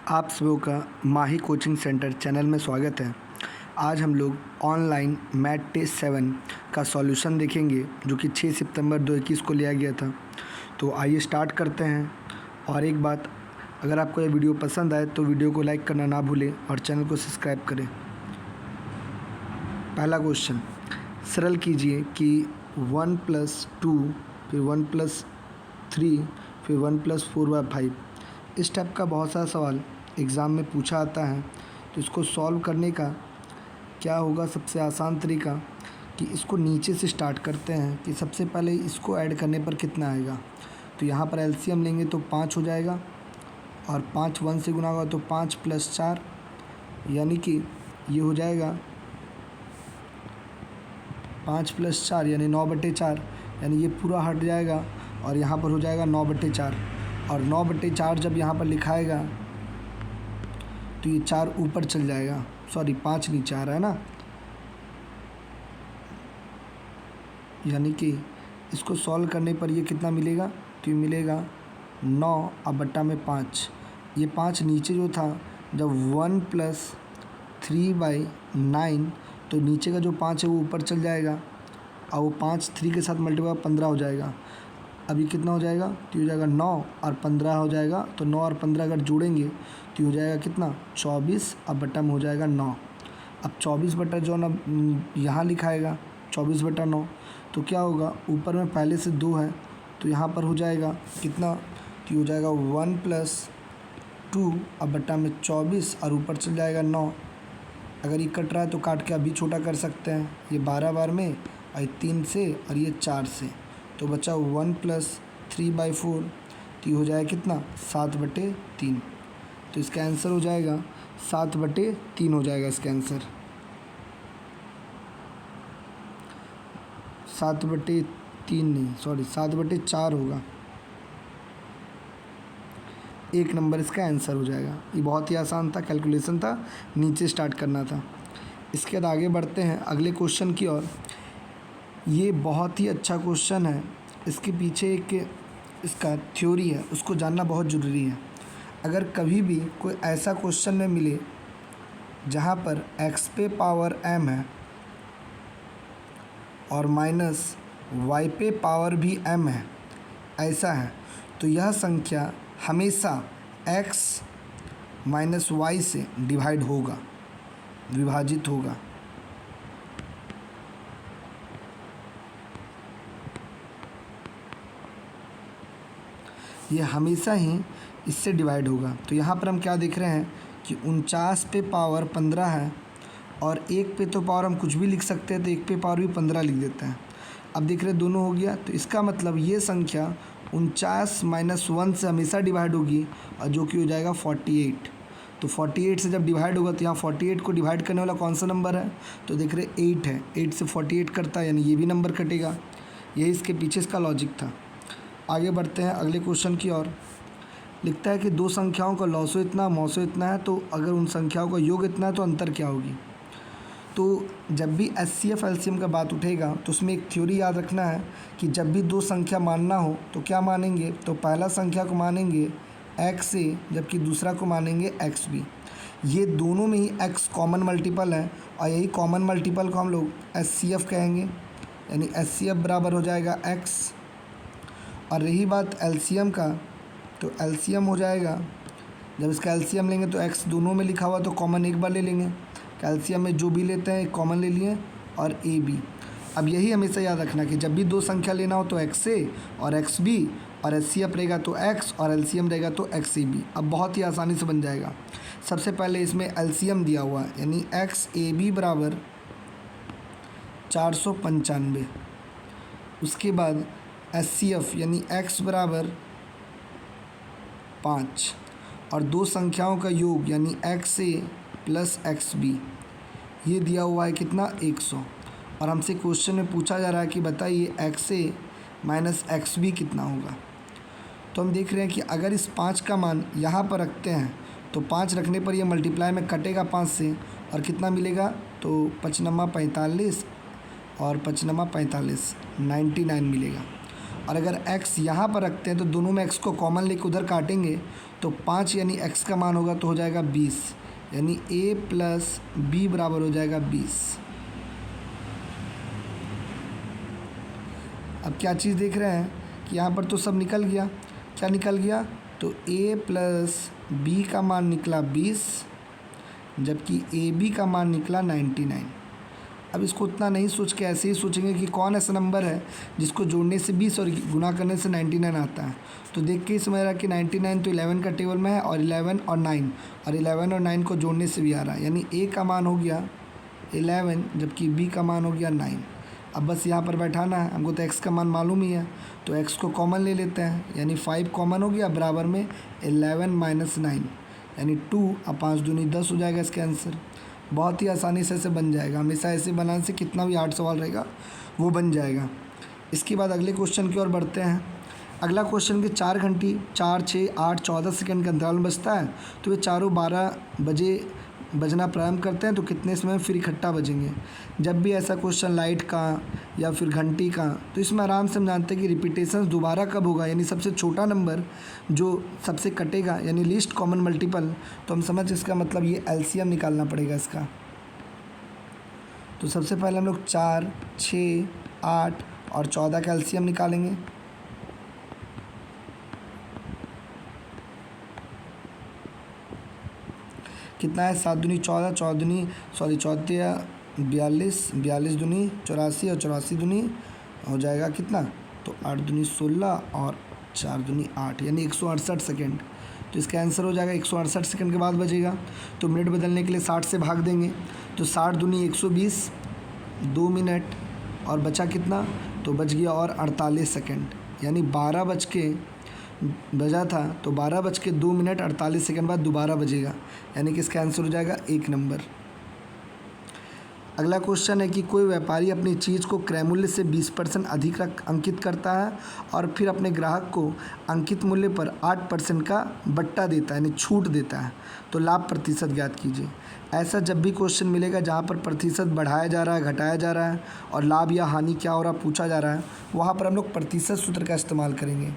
आप सबों का माही कोचिंग सेंटर चैनल में स्वागत है। आज हम लोग ऑनलाइन मैथ टेस्ट 7 का सॉल्यूशन देखेंगे जो कि 6 सितंबर 2021 को लिया गया था। तो आइए स्टार्ट करते हैं। और एक बात, अगर आपको ये वीडियो पसंद आए तो वीडियो को लाइक करना ना भूलें और चैनल को सब्सक्राइब करें। पहला क्वेश्चन, सरल कीजिए कि 1+2 फिर 1+3 फिर 1+4/5 इस टाइप का बहुत सारा सवाल एग्ज़ाम में पूछा आता है। तो इसको सॉल्व करने का क्या होगा, सबसे आसान तरीका कि इसको नीचे से स्टार्ट करते हैं कि सबसे पहले इसको ऐड करने पर कितना आएगा। तो यहाँ पर एलसीएम लेंगे तो 5 हो जाएगा और 5 1 से गुना होगा तो 5 + 4 यानी कि ये हो जाएगा 5 + 4 यानी 9/4 यानी ये पूरा हट जाएगा और यहाँ पर हो जाएगा 9/4 और 9/4 जब यहाँ पर लिखाएगा तो ये 4 ऊपर चल जाएगा, सॉरी 5 नीचे आ रहा है ना, यानी कि इसको सॉल्व करने पर ये कितना मिलेगा। तो ये मिलेगा 9/5। ये 5 नीचे जो था, जब 1 + 3/9 तो नीचे का जो 5 है वो ऊपर चल जाएगा और वो 5 3 के साथ मल्टीप्लाई 15 हो जाएगा। अभी कितना हो जाएगा, तो हो जाएगा 9 और 15 हो जाएगा। तो 9 और 15 अगर जोड़ेंगे तो हो जाएगा कितना, 24 अब बटा में हो जाएगा 9। अब 24 बटा जो ना यहाँ लिखाएगा 24/9 तो क्या होगा, ऊपर में पहले से 2 है तो यहाँ पर हो जाएगा कितना, तो हो जाएगा 1 + 2 अब बटा में 24 और ऊपर चल जाएगा 9। अगर ये कट रहा है तो काट के अभी छोटा कर सकते हैं, ये 12 बार में और 3 से और ये 4 से, तो बचा 1 + 3/4 तो ये हो जाएगा कितना, 7/3। तो इसका आंसर हो जाएगा 7/3 हो जाएगा इसका आंसर, 7/3 नहीं, सॉरी 7/4 होगा। 1 नंबर इसका आंसर हो जाएगा। ये बहुत ही आसान था, कैलकुलेशन था, नीचे स्टार्ट करना था। इसके बाद आगे बढ़ते हैं अगले क्वेश्चन की ओर। ये बहुत ही अच्छा क्वेश्चन है, इसके पीछे एक इसका थ्योरी है, उसको जानना बहुत ज़रूरी है। अगर कभी भी कोई ऐसा क्वेश्चन में मिले जहाँ पर x पे पावर m है और -y पे पावर भी m है, ऐसा है, तो यह संख्या हमेशा x - y से डिवाइड होगा, विभाजित होगा। ये हमेशा ही इससे डिवाइड होगा। तो यहाँ पर हम क्या देख रहे हैं कि 49 पे पावर 15 है और 1 पे तो पावर हम कुछ भी लिख सकते हैं, तो 1 पे पावर भी 15 लिख देते हैं। अब देख रहे हैं दोनों हो गया, तो इसका मतलब ये संख्या 49 - 1 से हमेशा डिवाइड होगी और जो कि हो जाएगा 48। तो 48 से जब डिवाइड होगा तो यहाँ 48 को डिवाइड करने वाला कौन सा नंबर है, तो देख रहे 8 है, 8 से 48 करता है यानी ये भी नंबर कटेगा। यही इसके पीछे इसका लॉजिक था। आगे बढ़ते हैं अगले क्वेश्चन की ओर। लिखता है कि दो संख्याओं का लॉसो इतना मौसो इतना है, तो अगर उन संख्याओं का योग इतना है तो अंतर क्या होगी। तो जब भी HCF LCM का बात उठेगा तो उसमें एक थ्योरी याद रखना है कि जब भी दो संख्या मानना हो तो क्या मानेंगे, तो पहला संख्या को मानेंगे x a जबकि दूसरा को मानेंगे xb। ये दोनों में ही x कॉमन मल्टीपल है और यही कॉमन मल्टीपल को हम लोग HCF कहेंगे, यानी HCF बराबर हो जाएगा x। और रही बात एलसीएम का, तो एलसीएम हो जाएगा, जब इसका एलसीएम लेंगे तो x दोनों में लिखा हुआ तो कॉमन एक बार ले लेंगे, कैल्शियम में जो भी लेते हैं कॉमन ले लिए और ए बी। अब यही हमेशा याद रखना कि जब भी दो संख्या लेना हो तो एक्स ए और एक्स बी और HCF रहेगा तो x और एलसीएम रहेगा तो XAB। अब बहुत ही आसानी से बन जाएगा। सबसे पहले इसमें एलसीएम दिया हुआ है यानी XAB बराबर 495। उसके बाद HCF यानी x बराबर 5 और दो संख्याओं का योग यानी XA + XB ये दिया हुआ है कितना, 100। और हमसे क्वेश्चन में पूछा जा रहा है कि बताइए XA - XB कितना होगा। तो हम देख रहे हैं कि अगर इस 5 का मान यहाँ पर रखते हैं तो 5 रखने पर ये मल्टीप्लाई में कटेगा 5 से और कितना मिलेगा, तो 55 45 और 55 45 99 मिलेगा। और अगर x यहाँ पर रखते हैं तो दोनों में x को कॉमन लेके उधर काटेंगे तो 5 यानी x का मान होगा तो हो जाएगा 20, यानी a प्लस b बराबर हो जाएगा 20। अब क्या चीज़ देख रहे हैं कि यहाँ पर तो सब निकल गया, क्या निकल गया, तो a प्लस b का मान निकला 20 जबकि ab का मान निकला 99। अब इसको उतना नहीं सोच के ऐसे ही सोचेंगे कि कौन ऐसा नंबर है जिसको जोड़ने से 20 और गुना करने से 99 आता है। तो देख के ही समझ रहा है कि 99 तो 11 का टेबल में है और 11 और 9 और 11 और 9 को जोड़ने से भी आ रहा है, यानी a का मान हो गया 11 जबकि b का मान हो गया 9। अब बस यहाँ पर बैठाना है, हमको तो x का मान मालूम ही है तो x को कॉमन ले लेते हैं, यानी 5 कॉमन हो गया बराबर में 11 माइनस 9 यानी 2। अब 5 दूनी 10 हो जाएगा इसका आंसर। बहुत ही आसानी से ऐसे बन जाएगा, हमेशा ऐसे बनाने से कितना भी हार्ड सवाल रहेगा वो बन जाएगा। इसके बाद अगले क्वेश्चन की ओर बढ़ते हैं। अगला क्वेश्चन के 4 घंटी 4, 6, 8, 14 सेकंड का अंतराल में बजता है, तो ये चारों 12 बजे बजना प्रारंभ करते हैं तो कितने समय में फिर इकट्ठा बजेंगे। जब भी ऐसा क्वेश्चन लाइट का या फिर घंटी का, तो इसमें आराम से हम जानते हैं कि रिपीटेशन दोबारा कब होगा, यानी सबसे छोटा नंबर जो सबसे कटेगा यानी लीस्ट कॉमन मल्टीपल। तो हम समझ इसका मतलब ये एलसीएम निकालना पड़ेगा इसका। तो सबसे पहले हम लोग 4, 6, 8 और 14 का एलसीएम निकालेंगे। कितना है, 7 दूनी 14, 14 दूनी 42, 42 दूनी 84 और 84 दूनी हो जाएगा कितना, तो 8 दूनी 16 और 4 दूनी 8 यानी 168 सेकेंड। तो इसका आंसर हो जाएगा 168 सेकेंड के बाद बजेगा। तो मिनट बदलने के लिए 60 से भाग देंगे तो 60 दूनी 120, 2 मिनट और बचा कितना, तो बच गया और 48 सेकेंड, यानी 12 बज के बजा था तो 12 बज के 2 मिनट 48 सेकंड बाद दोबारा बजेगा, यानी कि इसका आंसर हो जाएगा 1 नंबर। अगला क्वेश्चन है कि कोई व्यापारी अपनी चीज़ को क्रय मूल्य से 20% अधिक अंकित करता है और फिर अपने ग्राहक को अंकित मूल्य पर 8% का बट्टा देता है यानी छूट देता है, तो लाभ प्रतिशत ज्ञात कीजिए। ऐसा जब भी क्वेश्चन मिलेगा जहाँ पर प्रतिशत बढ़ाया जा रहा है, घटाया जा रहा है और लाभ या हानि क्या हो रहा पूछा जा रहा है, वहाँ पर हम लोग प्रतिशत सूत्र का इस्तेमाल करेंगे।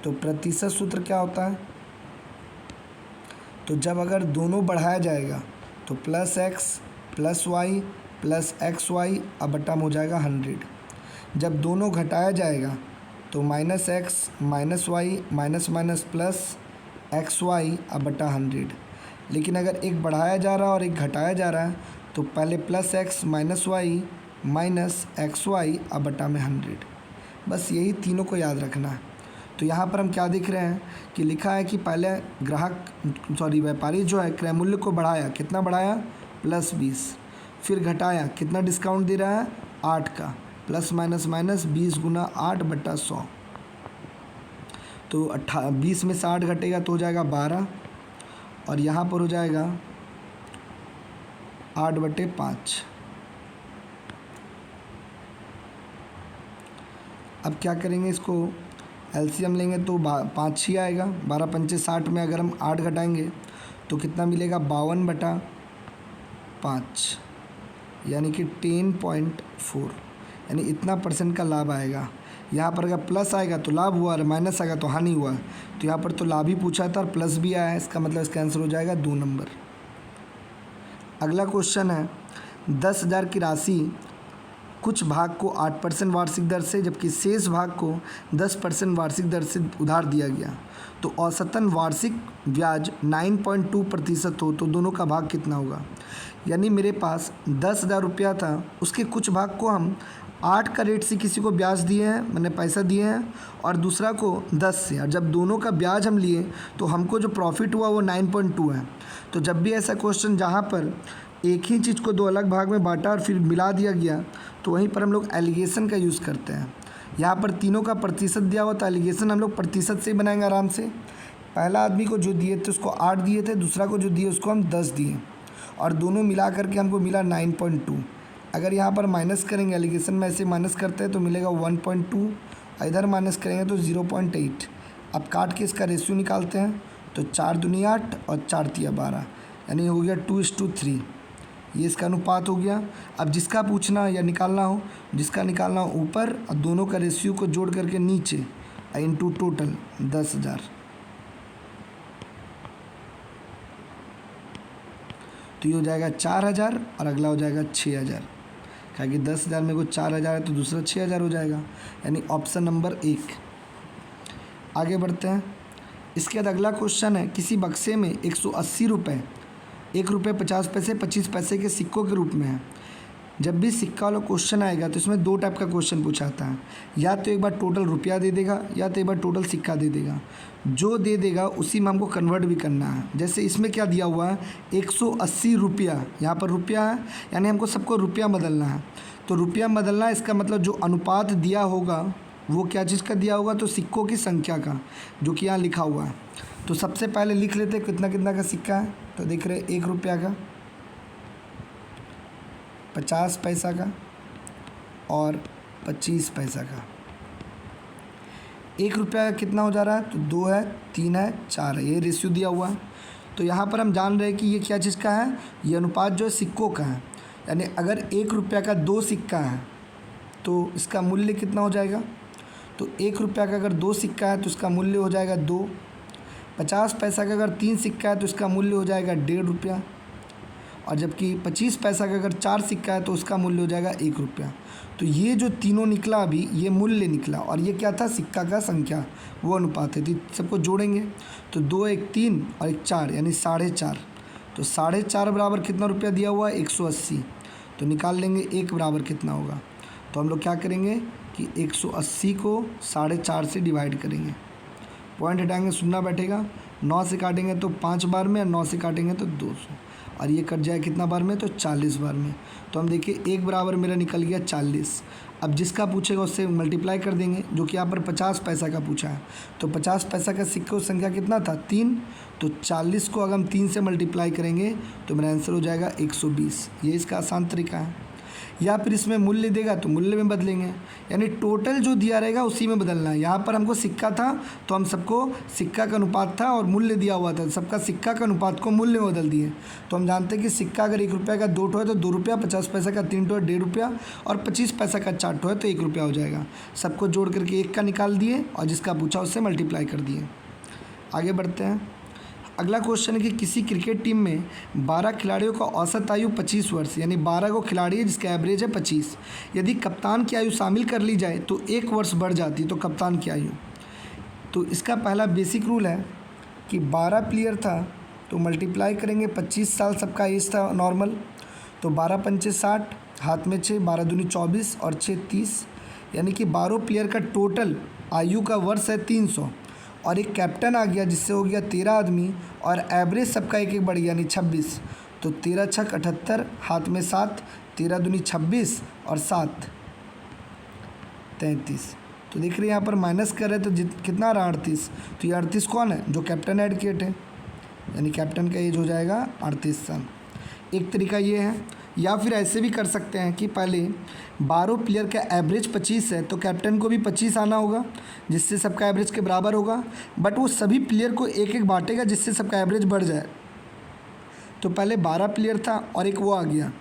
तो प्रतिशत सूत्र क्या होता है, तो जब अगर दोनों बढ़ाया जाएगा तो plus x plus y plus x y अब बट्टा में हो जाएगा 100। जब दोनों घटाया जाएगा तो minus x minus y minus minus plus x y अब बट्टा 100। लेकिन अगर एक बढ़ाया जा रहा है और एक घटाया जा रहा है तो पहले plus x minus y minus x y अब बट्टा में 100। बस यही तीनों को याद रखना है। तो यहाँ पर हम क्या देख रहे हैं कि लिखा है कि पहले व्यापारी जो है क्रय मूल्य को बढ़ाया, कितना बढ़ाया, प्लस 20, फिर घटाया, कितना डिस्काउंट दे रहा है, 8 का, प्लस माइनस माइनस 20 गुना 8 बट्टा 100। तो 20 में से 8 घटेगा तो हो जाएगा 12 और यहाँ पर हो जाएगा 8/5। अब क्या करेंगे, इसको एलसीएम लेंगे तो 5 ही आएगा, 12 पंचे 60 में अगर हम 8 घटाएंगे तो कितना मिलेगा, 52/5 यानी कि 10.4, यानी इतना % का लाभ आएगा। यहाँ पर अगर प्लस आएगा तो लाभ हुआ और माइनस आएगा तो हानि हुआ। तो यहाँ पर तो लाभ ही पूछा था और प्लस भी आया है, इसका मतलब इसका आंसर हो जाएगा 2 नंबर। अगला क्वेश्चन है 10,000 की राशि कुछ भाग को 8% वार्षिक दर से जबकि शेष भाग को 10% वार्षिक दर से उधार दिया गया, तो औसतन वार्षिक ब्याज 9.2% हो तो दोनों का भाग कितना होगा। यानी मेरे पास 10,000 रुपया था, उसके कुछ भाग को हम 8 का रेट से किसी को ब्याज दिए हैं, मैंने पैसा दिए हैं, और दूसरा को 10 से, और जब दोनों का ब्याज हम लिए तो हमको जो प्रॉफिट हुआ वो 9.2 है। तो जब भी ऐसा क्वेश्चन जहाँ पर एक ही चीज़ को 2 अलग भाग में बांटा और फिर मिला दिया गया तो वहीं पर हम लोग एलिगेशन का यूज़ करते हैं। यहाँ पर तीनों का प्रतिशत दिया हुआ, तो एलिगेशन हम लोग प्रतिशत से ही बनाएंगे आराम से। पहला आदमी को जो दिए थे उसको 8 दिए थे, दूसरा को जो दिए उसको हम 10 दिए और दोनों मिला करके हमको मिला 9.2। अगर यहाँ पर माइनस करेंगे, एलिगेशन में ऐसे माइनस करते हैं तो मिलेगा 1.2, इधर माइनस करेंगे तो 0.8। अब काट के इसका रेशियो निकालते हैं तो 4 दूनी 8 और 4 तिया 12, यानी हो गया 2:3, ये इसका अनुपात हो गया। अब जिसका पूछना या निकालना हो, जिसका निकालना हो ऊपर और दोनों का रेशियो को जोड़ करके नीचे इनटू टोटल 10,000। तो ये हो जाएगा 4,000 और अगला हो जाएगा 6,000। क्या कि 10,000 में को 4,000 है तो दूसरा 6,000 हो जाएगा, यानी ऑप्शन नंबर 1। आगे बढ़ते हैं। इसके बाद अगला क्वेश्चन है, किसी बक्से में 180 रुपये, 1 रुपये 50 पैसे 25 पैसे के सिक्कों के रूप में है। जब भी सिक्का वाला क्वेश्चन आएगा तो इसमें 2 टाइप का क्वेश्चन पूछाता है, या तो एक बार टोटल रुपया दे देगा या तो एक बार टोटल सिक्का दे देगा। जो दे देगा उसी में हमको कन्वर्ट भी करना है। जैसे इसमें क्या दिया हुआ है 180 रुपया, यहाँ पर रुपया है यानी हमको सबको रुपया बदलना है। तो रुपया बदलना है, इसका मतलब जो अनुपात दिया होगा वो क्या चीज़ का दिया होगा, तो सिक्कों की संख्या का, जो कि यहाँ लिखा हुआ है। तो सबसे पहले लिख लेते हैं कितना कितना का सिक्का है। तो देख रहे 1 रुपया का, 50 पैसा का और 25 पैसा का। 1 रुपया का कितना हो जा रहा है, तो 2 है, 3 है, 4 है, ये रेशियो दिया हुआ है। तो यहाँ पर हम जान रहे हैं कि ये क्या चीज़ का है, ये अनुपात जो है सिक्कों का है। यानी अगर 1 रुपया का 2 सिक्का है तो इसका मूल्य कितना हो जाएगा, तो 1 रुपया का अगर 2 सिक्का है तो इसका मूल्य हो जाएगा 2। 50 पैसा का अगर 3 सिक्का है तो इसका मूल्य हो जाएगा 1.5 रुपया। और जबकि 25 पैसा का अगर 4 सिक्का है तो उसका मूल्य हो जाएगा 1 रुपया। तो ये जो तीनों निकला अभी, ये मूल्य निकला और ये क्या था, सिक्का का संख्या, वो अनुपात है। तो सबको जोड़ेंगे तो 2 1 3 और 1 4 यानी 4.5। तो 4.5 बराबर कितना रुपया दिया हुआ है, 180। तो निकाल लेंगे 1 बराबर कितना होगा। तो हम लोग क्या करेंगे कि 180 को 4.5 से डिवाइड करेंगे, पॉइंट हटाएंगे, शून्य बैठेगा। 9 से काटेंगे तो 5 बार में और 9 से काटेंगे तो 200, और ये कट जाए कितना बार में, तो 40 बार में। तो हम देखिए 1 बराबर मेरा निकल गया 40। अब जिसका पूछेगा उससे मल्टीप्लाई कर देंगे, जो कि यहाँ पर 50 पैसा का पूछा है। तो 50 पैसा का सिक्कों की संख्या कितना था, 3। तो 40 को अगर हम 3 से मल्टीप्लाई करेंगे तो मेरा आंसर हो जाएगा 120। ये इसका आसान तरीका है। या फिर इसमें मूल्य देगा तो मूल्य में बदलेंगे, यानी टोटल जो दिया रहेगा उसी में बदलना है। यहाँ पर हमको सिक्का था तो हम सबको सिक्का का अनुपात था और मूल्य दिया हुआ था, सबका सिक्का का अनुपात को मूल्य में बदल दिए। तो हम जानते हैं कि सिक्का अगर 1 रुपया का 2 ठो है तो 2 रुपया, 50 पैसा का 3 ठो है 1.5 रुपया और 25 पैसा का 4 ठो है तो 1 रुपया हो जाएगा। सबको जोड़ करके 1 का निकाल दिए और जिसका पूछा उससे मल्टीप्लाई कर दिए। आगे बढ़ते हैं। अगला क्वेश्चन है कि किसी क्रिकेट टीम में 12 खिलाड़ियों का औसत आयु 25 वर्ष, यानी 12 को खिलाड़ी है जिसका एवरेज है 25। यदि कप्तान की आयु शामिल कर ली जाए तो 1 वर्ष बढ़ जाती, तो कप्तान की आयु। तो इसका पहला बेसिक रूल है कि 12 प्लेयर था तो मल्टीप्लाई करेंगे, 25 साल सबका एज था नॉर्मल, तो 12 पंचे 60, हाथ में 6, 12 दूनी 24 और 6 30, यानी कि 12 प्लेयर का टोटल आयु का वर्ष है 300। और एक कैप्टन आ गया जिससे हो गया 13 आदमी और एवरेज सबका एक एक बढ़ गया यानी 26। तो 13 छक 78, हाथ में 7, 13 दूनी 26 और 7 33। तो देख रहे हैं यहाँ पर माइनस कर रहे हैं तो कितना रहा 38। तो ये 38 कौन है, जो कैप्टन ऐड किए थे, यानी कैप्टन का एज हो जाएगा 38 साल। एक तरीका ये है, या फिर ऐसे भी कर सकते हैं कि पहले 12 प्लेयर का एवरेज 25 है तो कैप्टन को भी 25 आना होगा जिससे सबका एवरेज के बराबर होगा, बट वो सभी प्लेयर को एक एक बांटेगा जिससे सबका एवरेज बढ़ जाए। तो पहले 12 प्लेयर था और एक वो आ गया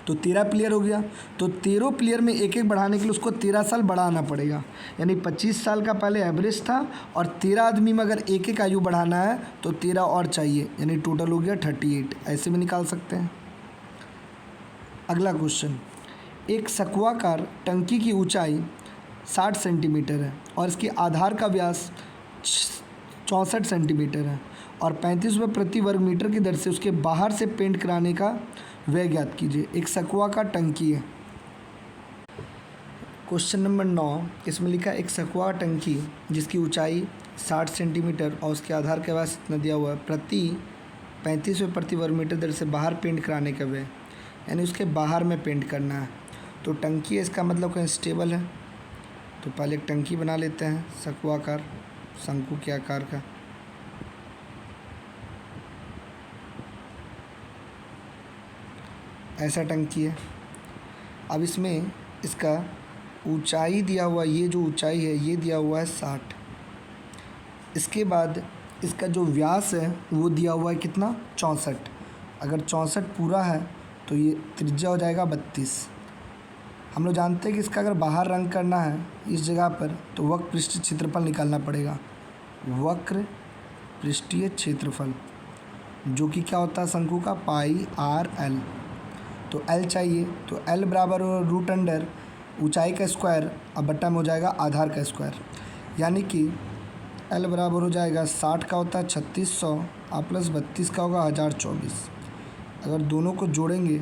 तो 13 प्लेयर हो गया, तो 13 प्लेयर में एक एक बढ़ाने के लिए उसको 13 साल बढ़ाना पड़ेगा, यानी 25 साल का पहले एवरेज था और 13 आदमी में अगर एक एक आयु बढ़ाना है तो 13 और चाहिए, यानी टोटल हो गया 38। ऐसे भी निकाल सकते हैं। अगला क्वेश्चन, एक सक्वाकार टंकी की ऊंचाई 60 सेंटीमीटर है और इसके आधार का व्यास 64 सेंटीमीटर है और 35 रुपये प्रति वर्ग मीटर की दर से उसके बाहर से पेंट कराने का व्यय ज्ञात कीजिए। एक सक्वाकार टंकी है। क्वेश्चन नंबर 9, इसमें लिखा एक सक्वाकार टंकी जिसकी ऊंचाई 60 सेंटीमीटर और उसके आधार का व्यास इतना दिया हुआ है, प्रति 35 रुपये प्रति वर्ग मीटर दर से बाहर पेंट कराने का व्यय, यानी उसके बाहर में पेंट करना है। तो टंकी है, इसका मतलब कहीं स्टेबल है। तो पहले एक टंकी बना लेते हैं सक्वाकार, शंकु के आकार का। ऐसा टंकी है। अब इसमें इसका ऊंचाई दिया हुआ, ये जो ऊंचाई है ये दिया हुआ है 60। इसके बाद इसका जो व्यास है वो दिया हुआ है कितना, 64। अगर 64 पूरा है तो ये त्रिज्या हो जाएगा 32। हम लोग जानते हैं कि इसका अगर बाहर रंग करना है इस जगह पर तो वक्र पृष्ठीय क्षेत्रफल निकालना पड़ेगा। वक्र पृष्ठीय क्षेत्रफल जो कि क्या होता है शंकु का पाई आर एल। तो एल चाहिए, तो एल बराबर हो रूट अंडर ऊंचाई का स्क्वायर अब बट्टा में हो जाएगा आधार का स्क्वायर, यानी कि एल बराबर हो जाएगा 60 का होता है 3600 और प्लस 32 का होगा 1024। अगर दोनों को जोड़ेंगे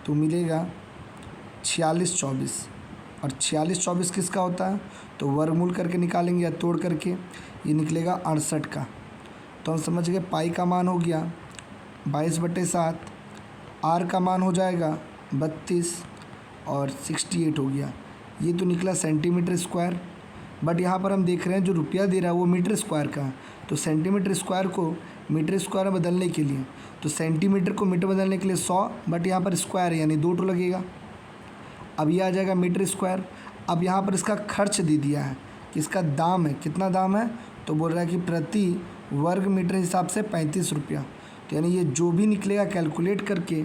तो मिलेगा 4624 और 4624 किसका होता है तो वर्गमूल करके निकालेंगे या तोड़ करके ये निकलेगा 68 का। तो हम समझ गए पाई का मान हो गया 22/7, आर का मान हो जाएगा 32 और 68 हो गया। ये तो निकला सेंटीमीटर स्क्वायर, बट यहाँ पर हम देख रहे हैं जो रुपया दे रहा है वो मीटर स्क्वायर का है। तो सेंटीमीटर स्क्वायर को मीटर स्क्वायर में बदलने के लिए तो सेंटीमीटर को मीटर बदलने के लिए 100, बट यहाँ पर स्क्वायर है यानी 2 टू लगेगा। अब ये आ जाएगा मीटर स्क्वायर। अब यहाँ पर इसका खर्च दे दिया है कि इसका दाम है, कितना दाम है तो बोल रहा है कि प्रति वर्ग मीटर हिसाब से 35 रुपया। तो यानी ये जो भी निकलेगा कैलकुलेट करके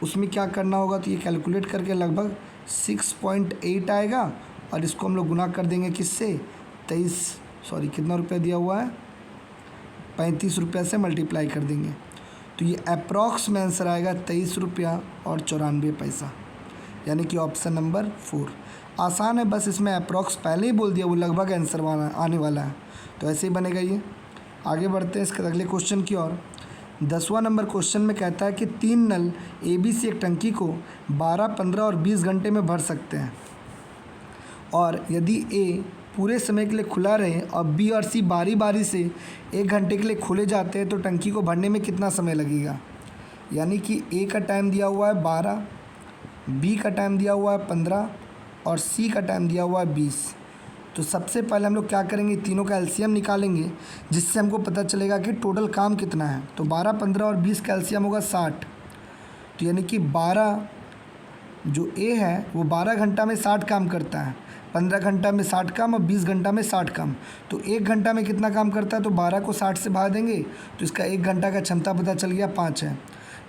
उसमें क्या करना होगा, तो ये कैलकुलेट करके लगभग 6.8 आएगा और इसको हम लोग गुना कर देंगे किससे 23 कितना रुपया दिया हुआ है 35 रुपया से मल्टीप्लाई कर देंगे। तो ये अप्रॉक्स में आंसर आएगा 23 रुपया और 94 पैसा, यानी कि ऑप्शन नंबर 4। आसान है, बस इसमें अप्रॉक्स पहले ही बोल दिया वो लगभग आंसर वाला आने वाला है, तो ऐसे ही बनेगा ये। आगे बढ़ते हैं इसके अगले क्वेश्चन की ओर। 10वां नंबर क्वेश्चन में कहता है कि 3 नल ABC एक टंकी को 12, 15 और 20 घंटे में भर सकते हैं और यदि A पूरे समय के लिए खुला रहे और B और C बारी बारी से 1 घंटे के लिए खुले जाते हैं तो टंकी को भरने में कितना समय लगेगा। यानी कि A का टाइम दिया हुआ है 12, B का टाइम दिया हुआ है 15 और C का टाइम दिया हुआ है 20। तो सबसे पहले हम लोग क्या करेंगे, तीनों का एलसीएम निकालेंगे जिससे हमको पता चलेगा कि टोटल काम कितना है। तो 12, 15 और 20 का एलसीएम होगा 60। तो यानी कि 12 जो A है वो 12 घंटा में 60 काम करता है, 15 घंटा में 60 काम और 20 घंटा में 60 काम। तो 1 घंटा में कितना काम करता है, तो 12 को 60 से भाग देंगे तो इसका 1 घंटा का क्षमता पता चल गया 5 है।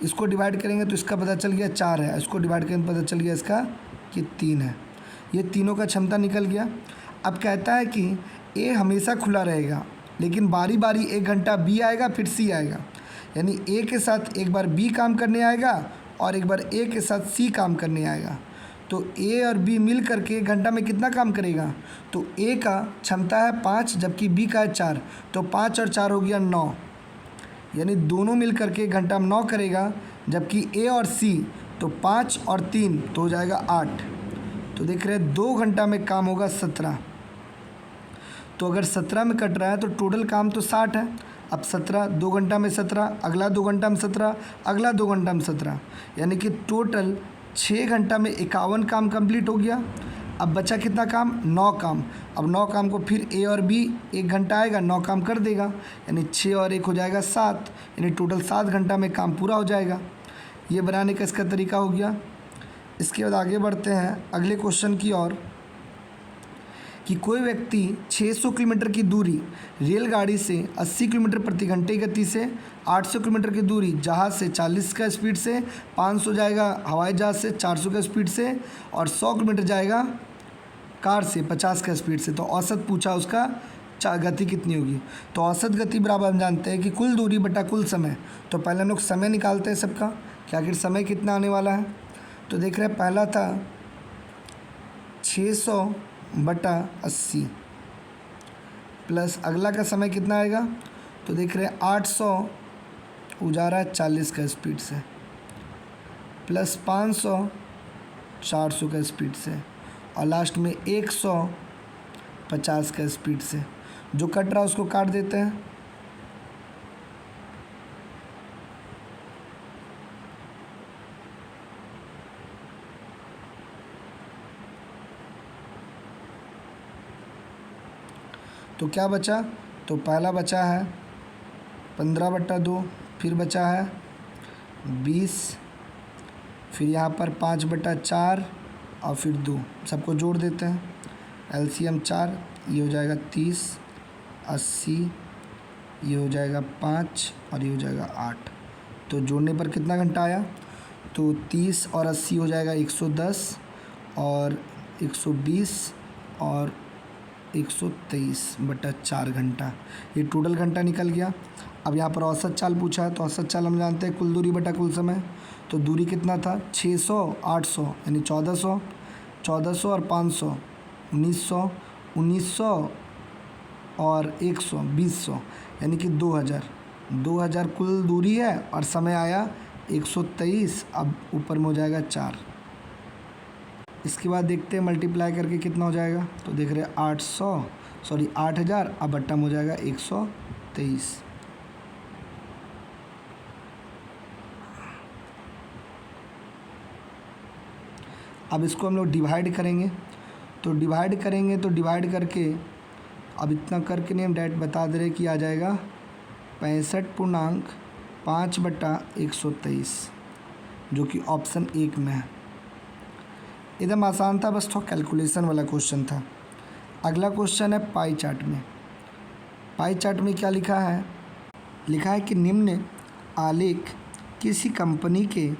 इसको डिवाइड करेंगे तो इसका पता चल गया 4 है, इसको डिवाइड करेंगे पता चल गया इसका कि 3 है। ये तीनों का क्षमता निकल गया। अब कहता है कि A हमेशा खुला रहेगा लेकिन बारी बारी 1 घंटा B आएगा फिर C आएगा, यानी A के साथ एक बार B काम करने आएगा और एक बार A के साथ C काम करने आएगा। तो A और B मिल करके 1 घंटा में कितना काम करेगा, तो A का क्षमता है 5 जबकि B का है 4, तो 5 और 4 हो गया 9, यानी दोनों मिल करके 1 घंटा में 9 करेगा, जबकि A और C तो 5 और 3 तो हो जाएगा 8। तो देख रहे हैं 2 घंटा में काम होगा 17। तो अगर 17 में कट रहा है तो टोटल काम तो 60 है। अब 17 2 घंटा में 17, अगला 2 घंटा में 17, अगला 2 घंटा में 17, यानी कि टोटल 6 घंटा में 51 काम कंप्लीट हो गया। अब बचा कितना काम, 9 काम। अब 9 काम को फिर A और B 1 घंटा आएगा 9 काम कर देगा, यानी 6 और 1 हो जाएगा 7, यानी टोटल 7 घंटा में काम पूरा हो जाएगा। ये बनाने का इसका तरीका हो गया। इसके बाद आगे बढ़ते हैं अगले क्वेश्चन की ओर कि कोई व्यक्ति 600 किलोमीटर की दूरी रेलगाड़ी से 80 किलोमीटर प्रति घंटे की गति से, 800 किलोमीटर की दूरी जहाज़ से 40 का स्पीड से, 500 जाएगा हवाई जहाज़ से 400 का स्पीड से और 100 किलोमीटर जाएगा कार से 50 का स्पीड से। तो औसत पूछा उसका गति कितनी होगी। तो औसत गति बराबर हम जानते हैं कि कुल दूरी बटा कुल समय। तो पहले हम लोग समय निकालते हैं सबका कि आखिर समय कितना आने वाला है। तो देख रहे हैं पहला था 600 बटा 80 प्लस अगला का समय कितना आएगा, तो देख रहे हैं 800 जा रहा है 40 का स्पीड से प्लस 500 400 का स्पीड से और लास्ट में 150 का स्पीड से। जो कट रहा है उसको काट देते हैं। तो क्या बचा, तो पहला बचा है 15/2, फिर बचा है 20, फिर यहाँ पर 5/4 और फिर 2, सबको जोड़ देते हैं। एलसीएम 4, ये हो जाएगा 30, 80, ये हो जाएगा 5 और ये हो जाएगा 8। तो जोड़ने पर कितना घंटा आया, तो 30 और 80 हो जाएगा 110 और 120 और 123/4 घंटा। ये टोटल घंटा निकल गया। अब यहाँ पर औसत चाल पूछा है, तो औसत चाल हम जानते हैं कुल दूरी बटा कुल समय। तो दूरी कितना था 600 800 यानी 1400, 1400 और 500 1900, 1900 और 100 2000 यानी कि 2000 कुल दूरी है और समय आया 123। अब ऊपर में हो जाएगा 4। इसके बाद देखते हैं मल्टीप्लाई करके कितना हो जाएगा। तो देख रहे हैं 8000, अब बट्टा में हो जाएगा 123। अब इसको हम लोग डिवाइड करेंगे। तो डिवाइड करके अब इतना करके नहीं, हम डायरेक्ट बता दे रहे कि आ जाएगा 65.5/123, जो कि ऑप्शन 1 में है। एकदम आसान था, बस थोड़ा कैलकुलेशन वाला क्वेश्चन था। अगला क्वेश्चन है पाई चार्ट में। पाई चार्ट में क्या लिखा है? लिखा है कि निम्न आलेख किसी कंपनी के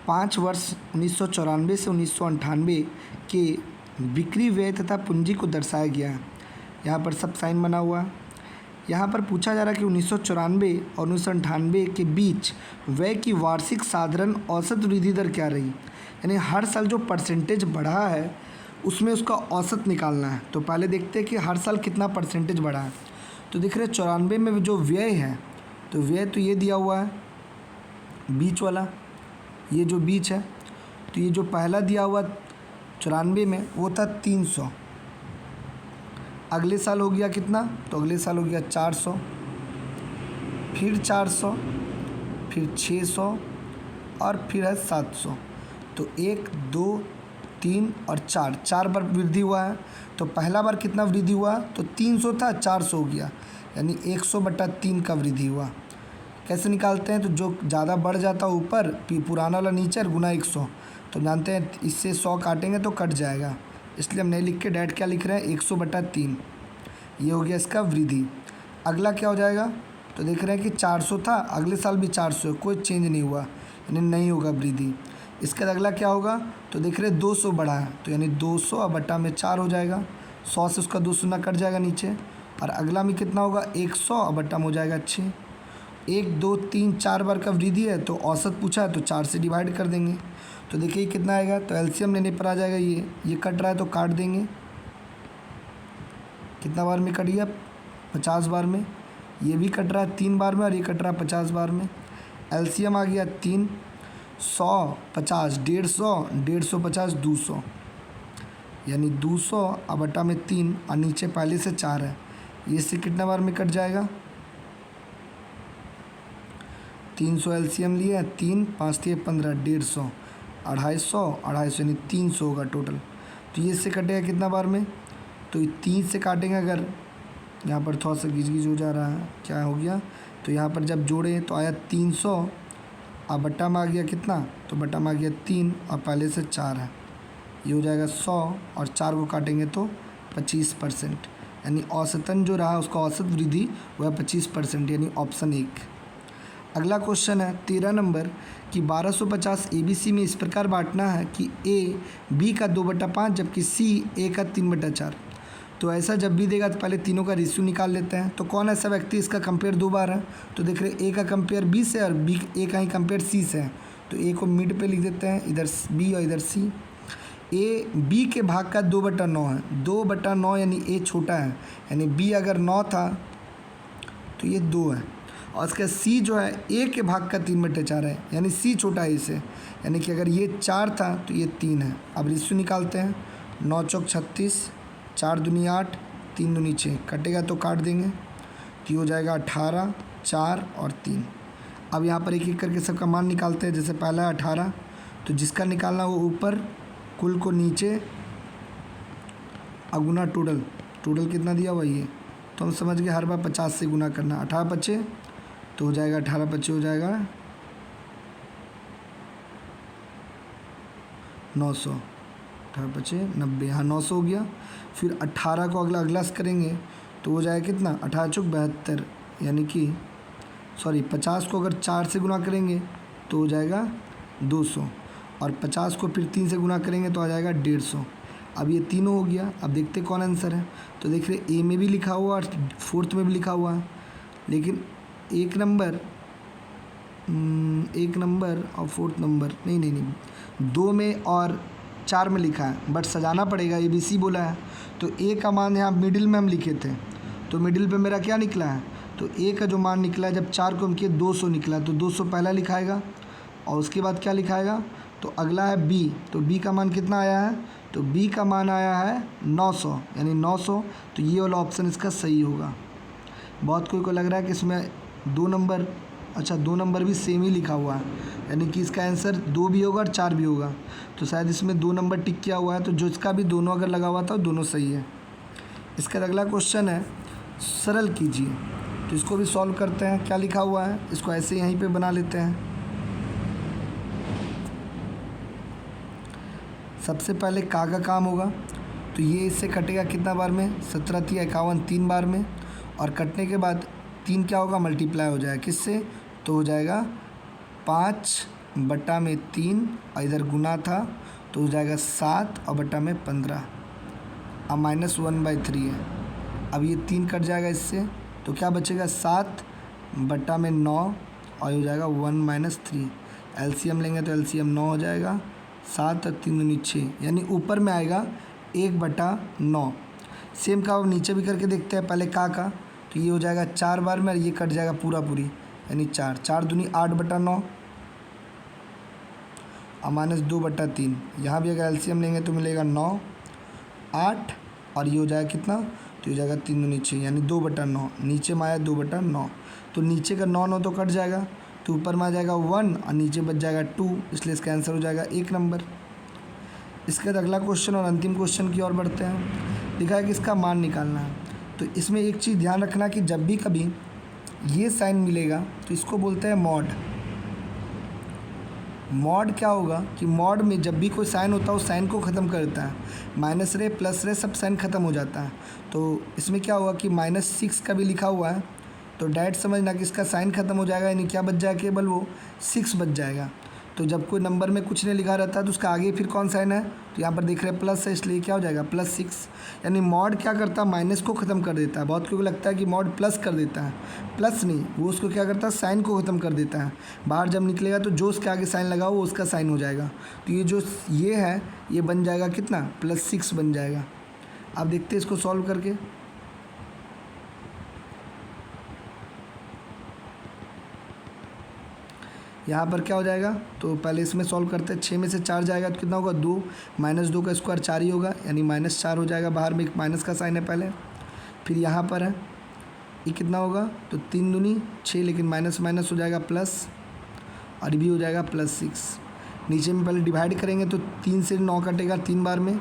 5 वर्ष 1994 से 1998 के बिक्री व्यय तथा पूंजी को दर्शाया गया है। यहाँ पर सब साइन बना हुआ है। यहाँ पर पूछा जा रहा है कि 1994 और 1998 के बीच व्यय की वार्षिक साधारण औसत वृद्धि दर क्या रही, यानी हर साल जो परसेंटेज बढ़ा है उसमें उसका औसत निकालना है। तो पहले देखते हैं कि हर साल कितना परसेंटेज बढ़ा है। तो दिख रहे 94 में जो व्यय है, तो व्यय तो ये दिया हुआ है बीच वाला, ये जो बीच है, तो ये जो पहला दिया हुआ 94 में वो था 300। अगले साल हो गया कितना? तो अगले साल हो गया 400, फिर 400, फिर 600 और फिर है 700। तो 1 2 3 और 4 बार वृद्धि हुआ है। तो पहला बार कितना वृद्धि हुआ? तो 300 था, 400 हो गया, यानी 100/3 का वृद्धि हुआ। कैसे निकालते हैं? तो जो ज़्यादा बढ़ जाता है ऊपर, पुराना वाला नीचे और गुना 100। तो जानते हैं इससे 100 काटेंगे तो कट जाएगा, इसलिए हम नहीं लिख के डायरेक्ट क्या लिख रहे हैं 100/3। ये हो गया इसका वृद्धि। अगला क्या हो जाएगा? तो देख रहे हैं कि 400 था, अगले साल भी 400 है, कोई चेंज नहीं हुआ, यानी नहीं होगा वृद्धि। इसके बाद अगला क्या होगा? तो देख रहे हैं 200 बढ़ा है, तो यानी 200 और बट्टा में 4 हो जाएगा। 100 से उसका 2 शून्य कट जाएगा नीचे। और अगला में कितना होगा? 100 और बट्टा में हो जाएगा 6। 1 2 3 4 बार का वृद्धि है, तो औसत पूछा है तो 4 से डिवाइड कर देंगे। तो देखिए कितना आएगा? तो एलसीएम लेने पर आ जाएगा, ये कट रहा है तो काट देंगे। कितना बार में कट गया? 50 बार में। ये भी कट रहा है 3 बार में और ये कट रहा है 50 बार में। एलसीएम आ गया 3, 100 50 150, 150 50 200, यानी 200 और बटा में 3 और नीचे पहले से 4 है। ये से कितना बार में कट जाएगा? 300 एलसीएम लिया, 3 5 3 15, 150, 250 यानी 300 होगा टोटल। तो ये से कटेगा कितना बार में? तो 3 से काटेंगे अगर, यहाँ पर थोड़ा सा गिज गिज हो जा रहा है, क्या हो गया? तो यहाँ पर जब जोड़े तो आया 300 और बट्टा में आ गया कितना? तो बट्टा में आ गया 3 और पहले से 4 है, ये हो जाएगा 100 और 4 को काटेंगे तो 25%, यानी औसतन जो रहा उसका औसत वृद्धि वह 25%, यानी ऑप्शन 1। अगला क्वेश्चन है 13 नंबर कि 1250 ABC में इस प्रकार बांटना है कि A B का 2/5 जबकि C A का 3/4। तो ऐसा जब भी देगा तो पहले तीनों का रेशियो निकाल लेते हैं। तो कौन ऐसा व्यक्ति इसका कंपेयर 2 बार है? तो देख रहे A का कंपेयर B से और A का ही कंपेयर C से है। तो A को मिड पे लिख देते हैं, इधर B और इधर C। A B के भाग का 2/9 है, 2/9 यानी A छोटा है, यानी B अगर 9 था तो ये 2 है। और इसका C जो है A के भाग का 3/4 है, यानी C छोटा है इसे, यानी कि अगर ये 4 था तो ये 3 है। अब रेशियो निकालते हैं, 9 चौक 36, 4 दूनी 8, 3 दूनी 6, कटेगा तो काट देंगे, तो ये हो जाएगा 18, 4 और 3। अब यहाँ पर एक एक करके सबका मान निकालते हैं। जैसे पहला है 18, तो जिसका निकालना वो ऊपर, कुल को नीचे, अगुना टोटल कितना दिया हुआ ये, तो हम समझ गए हर बार 50 से गुना करना। 18 बचे तो हो जाएगा 18 बचे हो जाएगा 900, 18 बचे 90, हाँ 900 हो गया। फिर 18 को अगला से करेंगे तो हो जाएगा कितना? 18 चौक 72, यानी कि 50 को अगर 4 से गुना करेंगे तो हो जाएगा 200 और 50 को फिर 3 से गुना करेंगे तो आ जाएगा 150। अब ये तीनों हो गया। अब देखते कौन आंसर है। तो देख रहे ए में भी लिखा हुआ और फोर्थ में भी लिखा हुआ है, लेकिन एक नंबर और फोर्थ नंबर नहीं 2 में और 4 में लिखा है, बट सजाना पड़ेगा। ABC बोला है तो ए का मान यहाँ मिडिल में हम लिखे थे, तो मिडिल पे मेरा क्या निकला है, तो ए का जो मान निकला है जब 4 को हम किए 200 निकला, तो 200 पहला लिखाएगा और उसके बाद क्या लिखाएगा, तो अगला है बी। तो बी का मान कितना आया है, तो बी का मान आया है 900, यानी 900। तो ये वाला ऑप्शन इसका सही होगा। बहुत कोई को लग रहा है कि इसमें 2 नंबर, अच्छा 2 नंबर भी सेम ही लिखा हुआ है, यानी कि इसका आंसर 2 भी होगा और 4 भी होगा, तो शायद इसमें 2 नंबर टिक किया हुआ है, तो जो इसका भी दोनों अगर लगा हुआ था दोनों सही है। इसका अगला क्वेश्चन है सरल कीजिए, तो इसको भी सॉल्व करते हैं। क्या लिखा हुआ है, इसको ऐसे यहीं पे बना लेते हैं। सबसे पहले का काम होगा, तो ये इससे कटेगा कितना बार में, 17 × 51 3 बार में, और कटने के बाद 3 क्या होगा, मल्टीप्लाई हो जाएगा किससे, तो हो जाएगा 5/3 और इधर गुना था तो हो जाएगा 7 और बटा में 15। अब -1/3 है। अब ये 3 कट जाएगा इससे, तो क्या बचेगा 7/9 और हो जाएगा 1 - 3। LCM लेंगे तो LCM 9 हो जाएगा, 7 और 3 दूनी 6, यानी ऊपर में आएगा 1/9। सेम का अब नीचे भी करके देखते हैं। पहले का तो ये हो जाएगा 4 बार में और ये कट जाएगा पूरी, यानी 4 दूनी 8/9 और -2/3। यहाँ भी अगर LCM लेंगे तो मिलेगा 9 8 और ये हो जाएगा कितना, तो हो जाएगा 3 दूनी 6, यानी 2/9। नीचे में आया 2/9, तो नीचे का 9 तो कट जाएगा, तो ऊपर में आ जाएगा 1 और नीचे बच जाएगा 2, इसलिए इसका आंसर हो जाएगा 1 नंबर। इसके बाद अगला क्वेश्चन और अंतिम क्वेश्चन की ओर बढ़ते हैं। लिखा है कि इसका मान निकालना है। तो इसमें एक चीज़ ध्यान रखना कि जब भी कभी ये साइन मिलेगा तो इसको बोलते हैं मॉड। मॉड क्या होगा कि मॉड में जब भी कोई साइन होता है उस साइन को ख़त्म कर देता है, माइनस रे प्लस रे सब साइन ख़त्म हो जाता है। तो इसमें क्या होगा कि -6 का भी लिखा हुआ है, तो डायरेक्ट समझना कि इसका साइन ख़त्म हो जाएगा, यानी क्या बच जाएगा, केवल वो 6 बच जाएगा। तो जब कोई नंबर में कुछ नहीं लिखा रहता है तो उसका आगे फिर कौन साइन है, तो यहाँ पर देख रहे हैं प्लस है, इसलिए क्या हो जाएगा +6। यानी मॉड क्या करता है, माइनस को ख़त्म कर देता है। बहुत को लगता है कि मॉड प्लस कर देता है, प्लस नहीं, वो उसको क्या करता है, साइन को ख़त्म कर देता है। बाहर जब निकलेगा तो जो उसके आगे साइन लगा वो उसका साइन हो जाएगा। तो ये जो ये है ये बन जाएगा कितना, +6 बन जाएगा। अब देखते हैं इसको सॉल्व करके। यहाँ पर क्या हो जाएगा, तो पहले इसमें सॉल्व करते हैं। 6 में से 4 जाएगा तो कितना होगा, 2 -2 का स्क्वायर 4 ही होगा, यानी -4 हो जाएगा। बाहर में एक माइनस का साइन है पहले, फिर यहाँ पर है ये कितना होगा, तो 3 दूनी 6, लेकिन माइनस माइनस हो जाएगा प्लस, और ये भी हो जाएगा +6। नीचे में पहले डिवाइड करेंगे तो 3 से 9 कटेगा 3 बार में,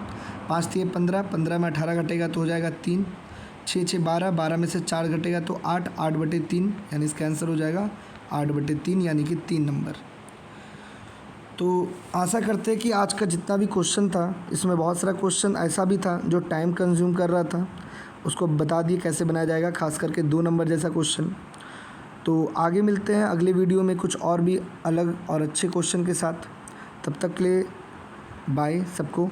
5 × 15, 15 में 18 कटेगा तो हो जाएगा 3, 6 × 12, 12 में से 4 घटेगा तो 8, 8/3, यानी इसका आंसर हो जाएगा 8/3, यानी कि 3 नंबर। तो आशा करते हैं कि आज का जितना भी क्वेश्चन था इसमें बहुत सारा क्वेश्चन ऐसा भी था जो टाइम कंज्यूम कर रहा था, उसको बता दिए कैसे बनाया जाएगा, खास करके 2 नंबर जैसा क्वेश्चन। तो आगे मिलते हैं अगले वीडियो में कुछ और भी अलग और अच्छे क्वेश्चन के साथ। तब तक के लिए बाय सबको।